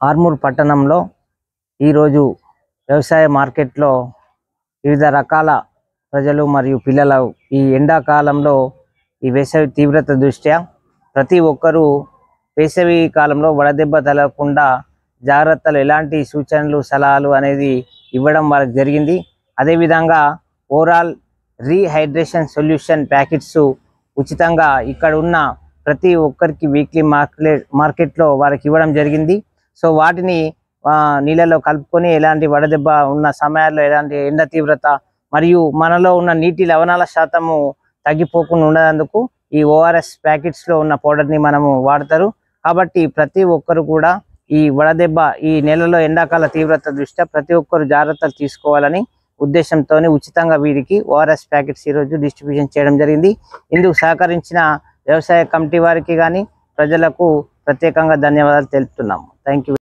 ఆర్మూర్ పట్టణంలో ఈరోజు వ్యవసాయ మార్కెట్లో వివిధ రకాల ప్రజలు మరియు పిల్లలు ఈ ఎండాకాలంలో ఈ వేసవి తీవ్రత దృష్ట్యా ప్రతి ఒక్కరూ వేసవి కాలంలో వడదెబ్బ తగలకుండా జాగ్రత్తలు ఎలాంటి సూచనలు సలహాలు అనేది ఇవ్వడం వాళ్ళకి జరిగింది. అదేవిధంగా ఓవరాల్ రీహైడ్రేషన్ సొల్యూషన్ ప్యాకెట్స్ ఉచితంగా ఇక్కడ ఉన్న ప్రతి ఒక్కరికి వీక్లీ మార్కెట్లో వారికి ఇవ్వడం జరిగింది. సో వాటిని నీళ్ళలో కలుపుకొని ఎలాంటి వడదెబ్బ ఉన్న సమయాల్లో ఎలాంటి ఎండ తీవ్రత మరియు మనలో ఉన్న నీటి లవణాల శాతము తగ్గిపోకుండా ఉండేందుకు ఈ ఓఆర్ఎస్ ప్యాకెట్స్లో ఉన్న పౌడర్ని మనము వాడతారు. కాబట్టి ప్రతి ఒక్కరు కూడా ఈ వడదెబ్బ ఈ నెలలో ఎండాకాల తీవ్రత దృష్ట్యా ప్రతి ఒక్కరు జాగ్రత్తలు తీసుకోవాలని ఉద్దేశంతో ఉచితంగా వీరికి ఓఆర్ఎస్ ప్యాకెట్స్ ఈరోజు డిస్ట్రిబ్యూషన్ చేయడం జరిగింది. ఇందుకు సహకరించిన వ్యవసాయ కమిటీ వారికి కానీ ప్రజలకు ప్రత్యేకంగా ధన్యవాదాలు తెలుపుతున్నాము. Thank you.